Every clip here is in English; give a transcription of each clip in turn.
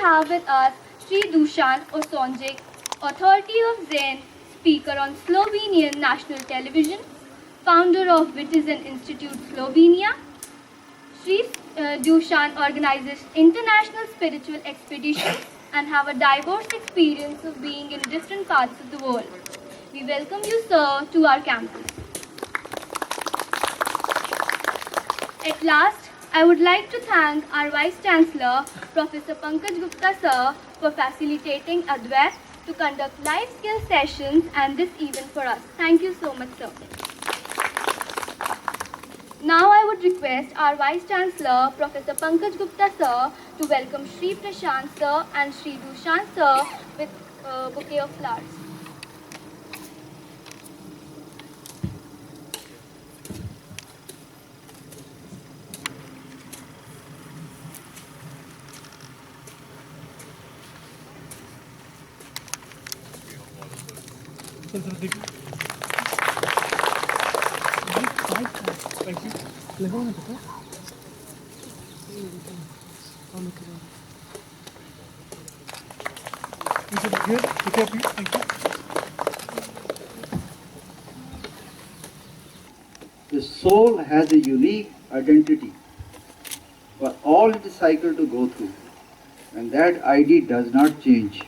have with us Sri Dusan Osonjic, authority of Zen, speaker on Slovenian national television, founder of Vitizen Institute Slovenia. Sri Dusan organizes international spiritual expeditions and have a diverse experience of being in different parts of the world. We welcome you, sir, to our campus. At last, I would like to thank our Vice Chancellor, Professor Pankaj Gupta, sir, for facilitating Advait to conduct live skill sessions and this event for us. Thank you so much, sir. Now I would request our Vice Chancellor, Professor Pankaj Gupta, sir, to welcome Sri Prashant, sir, and Sri Dushan, sir, with a bouquet of flowers. The soul has a unique identity for all its cycle to go through, and that ID does not change.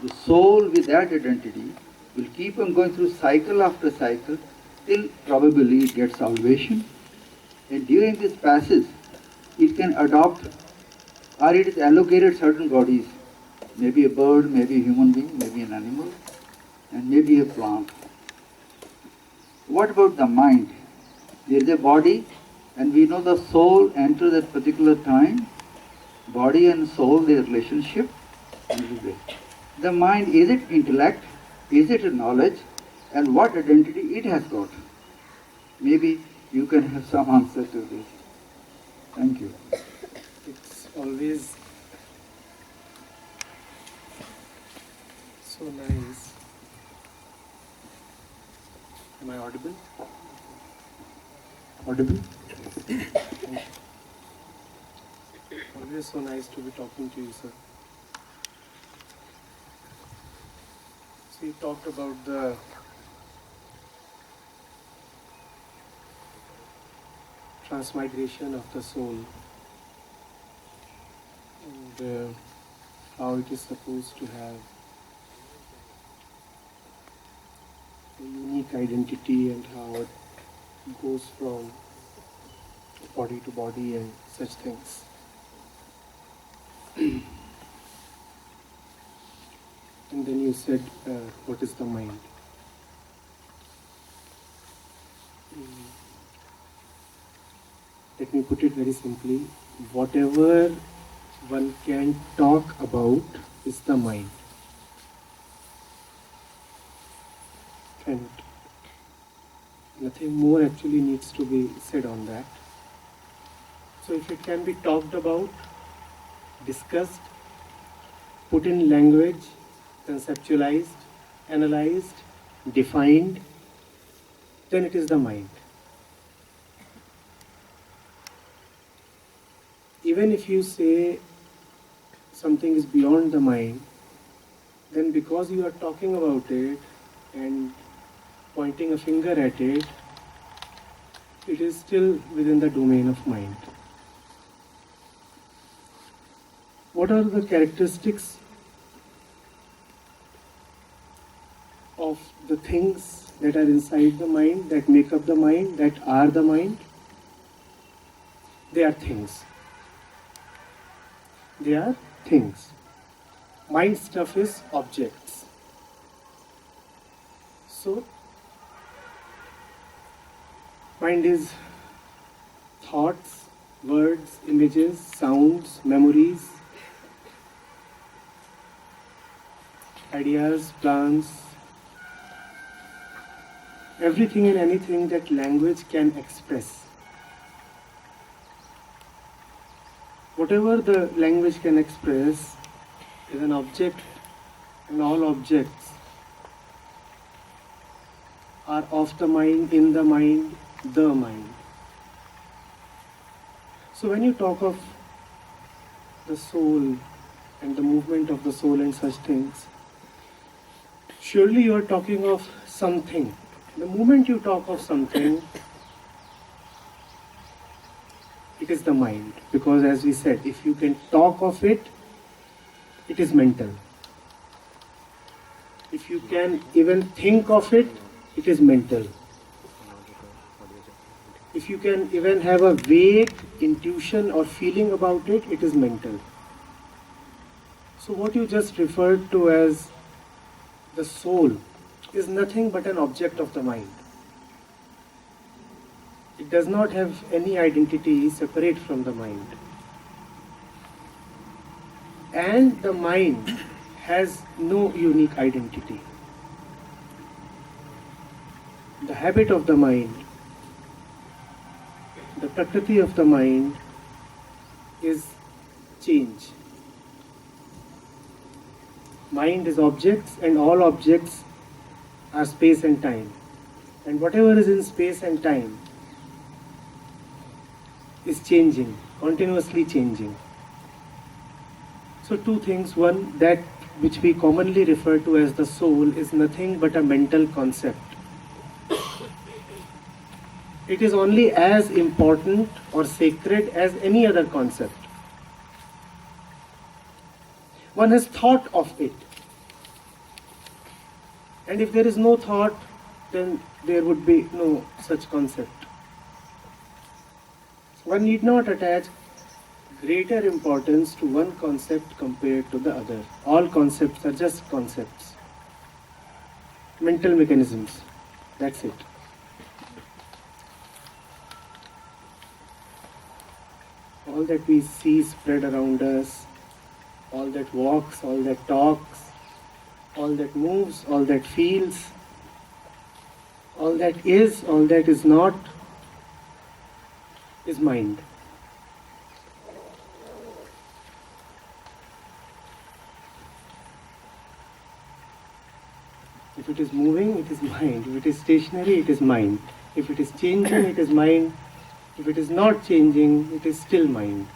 The soul with that identity will keep on going through cycle after cycle till probably it gets salvation. And during this passage, it can adopt or it is allocated certain bodies, maybe a bird, maybe a human being, maybe an animal, and maybe a plant. What about the mind? There is a body, and we know the soul enters at particular time. Body and soul, their relationship. The mind, is it intellect? Is it a knowledge? And what identity it has got? Maybe you can have some answer to this. Thank you. It's always so nice. Am I audible? Audible? Always so nice to be talking to you, sir. So you talked about the transmigration of the soul and how it is supposed to have a unique identity and how it goes from body to body and such things. And then you said, what is the mind? Let me put it very simply. Whatever one can talk about is the mind. And nothing more actually needs to be said on that. So if it can be talked about, discussed, put in language, conceptualized, analyzed, defined, then it is the mind. Even if you say something is beyond the mind, then because you are talking about it and pointing a finger at it, it is still within the domain of mind. What are the characteristics of the things that are inside the mind, that make up the mind, that are the mind? They are things. They are things. Mind stuff is objects. So, mind is thoughts, words, images, sounds, memories, ideas, plans, everything and anything that language can express. Whatever the language can express is an object, and all objects are of the mind, in the mind, the mind. So when you talk of the soul and the movement of the soul and such things, surely you are talking of something. The moment you talk of something, it is the mind. Because as we said, if you can talk of it, it is mental. If you can even think of it, it is mental. If you can even have a vague intuition or feeling about it, it is mental. So what you just referred to as the soul is nothing but an object of the mind. It does not have any identity separate from the mind. And the mind has no unique identity. The habit of the mind, the prakriti of the mind is change. Mind is objects, and all objects are space and time. And whatever is in space and time is changing, continuously changing. So two things. One, that which we commonly refer to as the soul is nothing but a mental concept. It is only as important or sacred as any other concept. One has thought of it. And if there is no thought, then there would be no such concept. One need not attach greater importance to one concept compared to the other. All concepts are just concepts. Mental mechanisms. That's it. All that we see spread around us, all that walks, all that talks, all that moves, all that feels, all that is not, is mind. If it is moving, it is mind. If it is stationary, it is mind. If it is changing, it is mind. If it is not changing, it is still mind.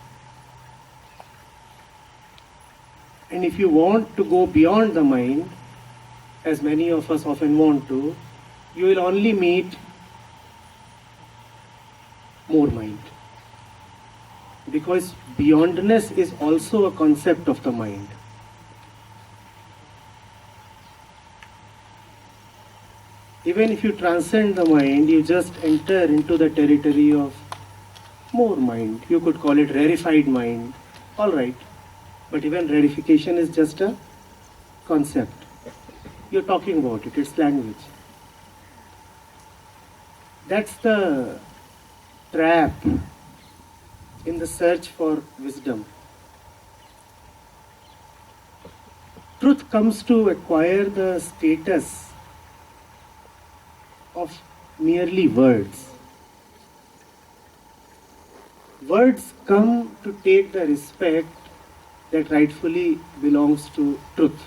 And if you want to go beyond the mind, as many of us often want to, you will only meet more mind. Because beyondness is also a concept of the mind. Even if you transcend the mind, you just enter into the territory of more mind. You could call it rarefied mind. All right. But even rarefication is just a concept. You're talking about it. It's language. That's the trap in the search for wisdom. Truth comes to acquire the status of merely words. Words come to take the respect that rightfully belongs to truth.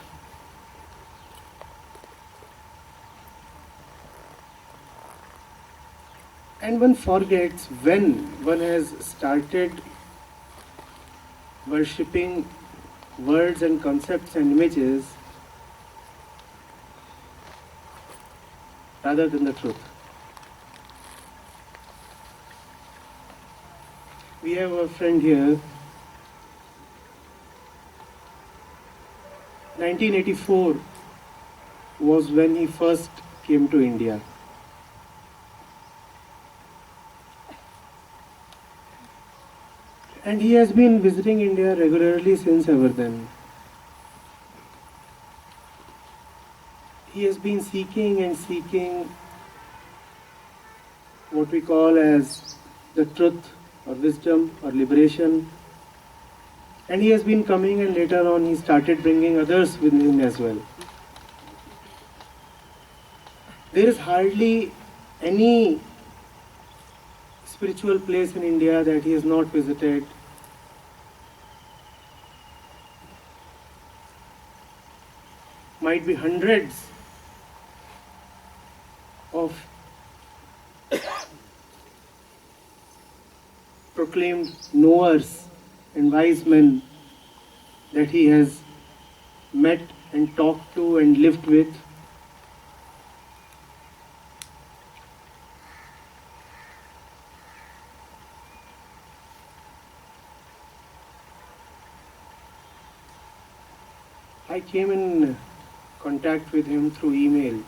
And one forgets when one has started worshipping words and concepts and images rather than the truth. We have a friend here. 1984 was when he first came to India. And he has been visiting India regularly since ever then. He has been seeking what we call as the truth or wisdom or liberation. And he has been coming, and later on he started bringing others with him as well. There is hardly any spiritual place in India that he has not visited. Might be hundreds of proclaimed knowers and wise men that he has met and talked to and lived with. I came in contact with him through email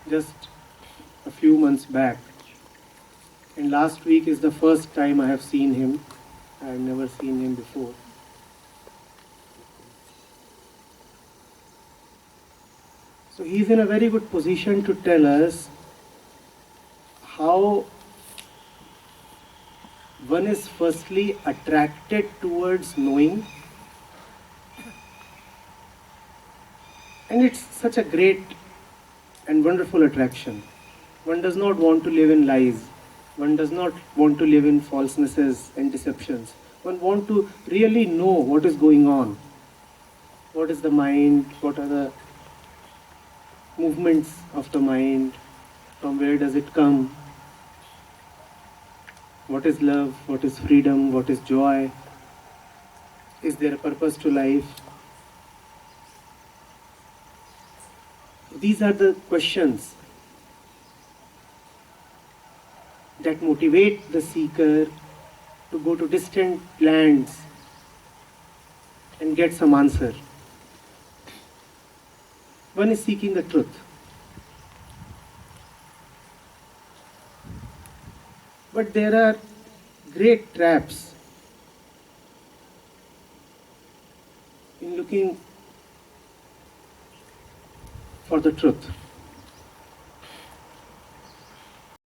just a few months back, and last week is the first time I have seen him. I have never seen him before. So he's in a very good position to tell us how one is firstly attracted towards knowing, and it's such a great and wonderful attraction. One does not want to live in lies. One does not want to live in falsenesses and deceptions. One wants to really know what is going on. What is the mind? What are the movements of the mind? From where does it come? What is love? What is freedom? What is joy? Is there a purpose to life? These are the questions that motivate the seeker to go to distant lands and get some answer. One is seeking the truth. But there are great traps in looking for the truth.